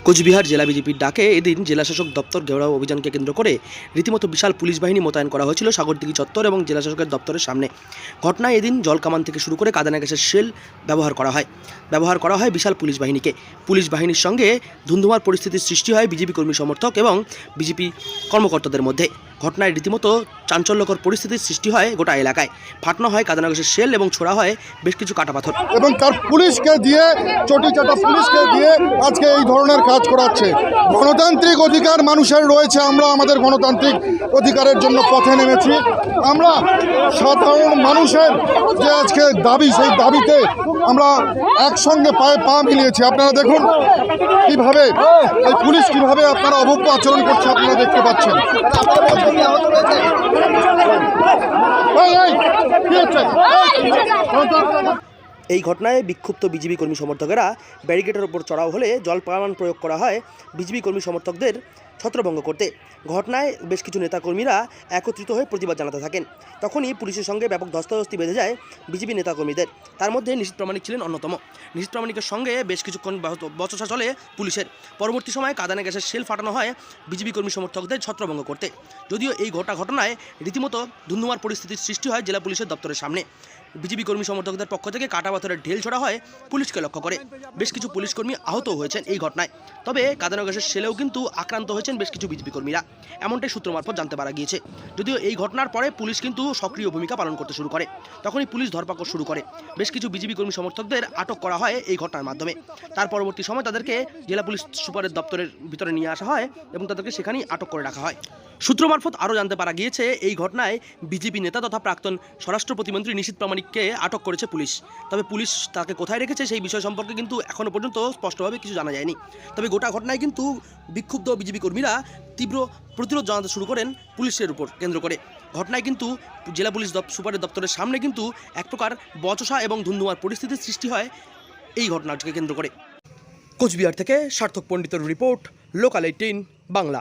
কোচবিহার জেলা বিজেপির ডাকে এদিন জেলাশাসক দপ্তর ঘেরাও অভিযানকে কেন্দ্র করে রীতিমতো বিশাল পুলিশ বাহিনী মোতায়েন করা হয়েছিল সাগরদিঘি চত্বর এবং জেলাশাসকের দপ্তরের সামনে। ঘটনায় এদিন জলকামান থেকে শুরু করে কাঁদানে গ্যাসের শেল ব্যবহার করা হয় বিশাল পুলিশ বাহিনীকে। পুলিশ বাহিনীর সঙ্গে ধুন্ধুমার পরিস্থিতির সৃষ্টি হয় বিজেপি কর্মী সমর্থক এবং বিজেপি কর্মকর্তাদের মধ্যে। ঘটনায় রীতিমতো চাঞ্চল্যকর পরিস্থিতির সৃষ্টি হয় গোটা এলাকায়। ফাটানো হয় কাঁদানে গ্যাসের শেল এবং ছোড়া হয় বেশ কিছু কাঁটাপাথর এবং তার পুলিশকে দিয়ে চটি চাটা পুলিশকে দিয়ে আজকে এই ধরনের কাজ করাচ্ছে। গণতান্ত্রিক অধিকার মানুষের রয়েছে, আমরা আমাদের গণতান্ত্রিক অধিকারের জন্য পথে নেমেছি। আমরা সাধারণ মানুষের যে আজকে দাবি, সেই দাবিতে আমরা একসঙ্গে পায়ে পা মিলিয়েছি। আপনারা দেখুন কিভাবে এই পুলিশ কিভাবে আপনারা অভব্য আচরণ করছে, আপনারা দেখতে পাচ্ছেন। এই ঘটনায় বিক্ষুব্ধ বিজেপি কর্মী সমর্থকেরা ব্যারিকেডের ওপর চড়াও হলে জলপান প্রয়োগ করা হয় বিজেপি কর্মী সমর্থকদের ছত্রভঙ্গ করতে। ঘটনায় বেশ কিছু নেতাকর্মীরা একত্রিত হয়ে প্রতিবাদ জানাতে থাকেন। তখনই পুলিশের সঙ্গে ব্যাপক ধস্তাধস্তি বেঁধে যায় বিজেপি নেতাকর্মীদের। তার মধ্যে নিশীথ প্রামাণিক ছিলেন অন্যতম। নিশীথ প্রামাণিকের সঙ্গে বেশ কিছুক্ষণ বচসা চলে পুলিশের। পরবর্তী সময়ে কাঁদানে গ্যাসের শেল ফাটানো হয় বিজেপি কর্মী সমর্থকদের ছত্রভঙ্গ করতে। যদিও এই ঘটনায় রীতিমতো ধুন্ধুমার পরিস্থিতির সৃষ্টি হয় জেলা পুলিশের দপ্তরের সামনে। বিজেপি কর্মী সমর্থকদের পক্ষ থেকে কাঁটাপাথরের ঢেল ছোড়া হয় পুলিশকে লক্ষ্য করে। বেশ কিছু পুলিশ কর্মী আহত হয়েছেন এই ঘটনায়। তবে কাঁদানে গ্যাসের শেলেও কিন্তু আক্রান্ত হয়েছেন বেশ কিছু বিজেপি কর্মীরা, এমনটাই সূত্র মারফত জানতে পারা গিয়েছে। যদিও এই ঘটনার পরে পুলিশ কিন্তু সক্রিয় ভূমিকা পালন করতে শুরু করে। তখনই পুলিশ ধরপাকড় শুরু করে। বেশ কিছু বিজেপি কর্মী সমর্থকদের আটক করা হয় এই ঘটনার মাধ্যমে। তার পরবর্তী সময় তাদেরকে জেলা পুলিশ সুপারের দপ্তরের ভিতরে নিয়ে আসা হয় এবং তাদেরকে সেখানেই আটক করে রাখা হয়। সূত্র মারফত আরও জানতে পারা গিয়েছে এই ঘটনায় বিজেপি নেতা তথা প্রাক্তন স্বরাষ্ট্র প্রতিমন্ত্রী নিশীথ প্রামাণিককে আটক করেছে পুলিশ। তবে পুলিশ তাকে কোথায় রেখেছে সেই বিষয় সম্পর্কে কিন্তু এখনও পর্যন্ত স্পষ্টভাবে কিছু জানা যায়নি। তবে গোটা ঘটনায় কিন্তু বিক্ষুব্ধ বিজেপি কর্মীরা তীব্র প্রতিরোধ জানাতে শুরু করেন পুলিশের উপর কেন্দ্র করে। ঘটনায় কিন্তু জেলা পুলিশ সুপারের দপ্তরের সামনে কিন্তু এক প্রকার বচসা এবং ধুন্ধুমার পরিস্থিতির সৃষ্টি হয় এই ঘটনাকে কেন্দ্র করে। কোচবিহার থেকে সার্থক পণ্ডিতের রিপোর্ট, লোকাল 18 বাংলা।